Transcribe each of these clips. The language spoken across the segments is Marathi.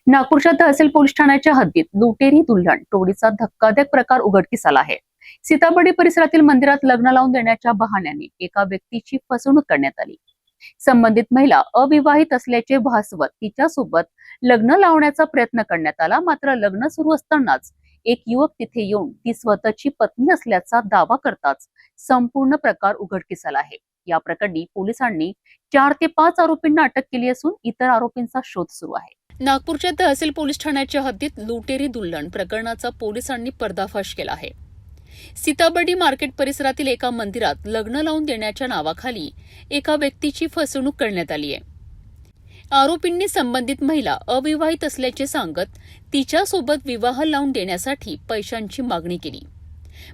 नागपूरच्या तहसील पोलीस ठाण्याच्या हद्दीत लुटेरी दुल्हन टोळीचा धक्कादायक प्रकार उघडकीस आला आहे। सीताबर्डी परिसरातील मंदिरात लग्न लावून देण्याच्या बहाण्याने एका व्यक्तीची फसवणूक करण्यात आली। संबंधित महिला अविवाहित असल्याचे भासवत तिच्यासोबत लग्न लावण्याचा प्रयत्न करण्यात आला, मात्र लग्न सुरू असतानाच एक युवक तिथे येऊन ती स्वतःची पत्नी असल्याचा दावा करताच संपूर्ण प्रकार उघडकीस आला आहे। या प्रकरणी पोलिसांनी 4 ते 5 आरोपींना अटक केली असून इतर आरोपींचा शोध सुरू आहे। नागपूरच्या तहसील पोलीस ठाण्याच्या हद्दीत लुटेरी दुल्हन प्रकरणाचा पोलिसांनी पर्दाफाश केला आहे। सीताबर्डी मार्केट परिसरातील एका मंदिरात लग्न लावून देण्याच्या नावाखाली एका व्यक्तीची फसवणूक करण्यात आली आहे। आरोपींनी संबंधित महिला अविवाहित असल्याचे सांगत तिच्यासोबत विवाह लावून देण्यासाठी पैशांची मागणी केली,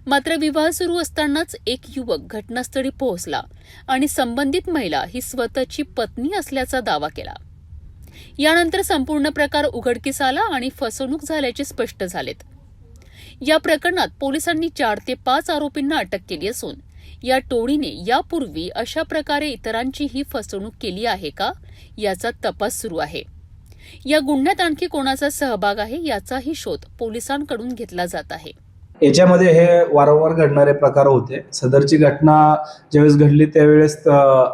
मात्र विवाह सुरू असतानाच एक युवक घटनास्थळी पोहोचला आणि संबंधित महिला ही स्वतःची पत्नी असल्याचा दावा केला। यानंतर संपूर्ण प्रकार उघडकीस आला आणि फसवणूक झाल्याचे स्पष्ट झालेत। या प्रकरणात पोलिसांनी 4 ते 5 आरोपींना अटक केली असून या टोळीने यापूर्वी अशा प्रकारे इतरांचीही फसवणूक केली आहे का याचा तपास सुरू आहे। या गुन्ह्यात आणखी कोणाचा सहभाग आहे याचाही शोध पोलिसांकडून घेतला जात आहे। याच्यामध्ये हे वारंवार घडणारे प्रकार होते। सदरची घटना ज्यावेळेस घडली त्यावेळेस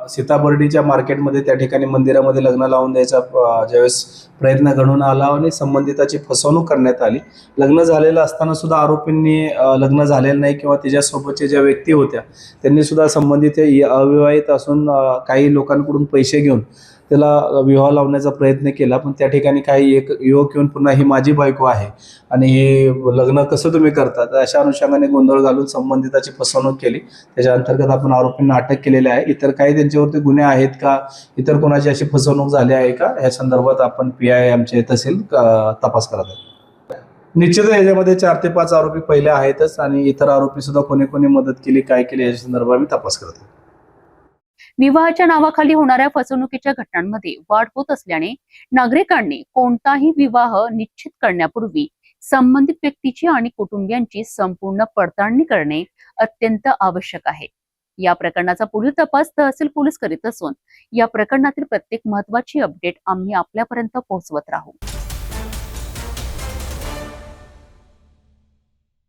सीताबर्डीच्या मार्केटमध्ये त्या ठिकाणी मंदिरामध्ये लग्न लावून द्यायचा ज्यावेळेस प्रयत्न घडून आला आणि संबंधिताची फसवणूक करण्यात आली। लग्न झालेलं असताना सुद्धा आरोपींनी लग्न झालेलं नाही किंवा त्याच्यासोबतच्या ज्या व्यक्ती होत्या त्यांनी सुद्धा संबंधित अविवाहित असून काही लोकांकडून पैसे घेऊन त्याला विवाह लावण्याचा प्रयत्न केला, पण त्या ठिकाणी काही एक युवक येऊन पुन्हा ही माझी बायको आहे आणि हे लग्न कसं तुम्ही करता, तर अशा अनुषंगाने गोंधळ घालून संबंधिताची फसवणूक केली। त्याच्या अंतर्गत आपण आरोपींना अटक केलेली आहे। इतर काही त्यांच्यावरती गुन्हे आहेत का, इतर कोणाची अशी फसवणूक झाली आहे का, या संदर्भात आपण PI आमचे तहसील तपास करत आहे। निश्चितच याच्यामध्ये 4 ते 5 आरोपी पहिले आहेतच आणि इतर आरोपी सुद्धा कोणी कोणी मदत केली, काय केली याच्या संदर्भात आम्ही तपास करत आहोत। विवाहाच्या नावाखाली होणाऱ्या फसवणुकीच्या घटनांमध्ये वाढ होत असल्याने नागरिकांनी कोणताही विवाह निश्चित करण्यापूर्वी संबंधित व्यक्तीची आणि कुटुंबियांची संपूर्ण पडताळणी करणे अत्यंत आवश्यक आहे। या प्रकरणाचा पुढील तपास तहसील पोलीस करीत असून या प्रकरणातील प्रत्येक महत्त्वाची अपडेट आम्ही आपल्यापर्यंत पोहोचवत राहू।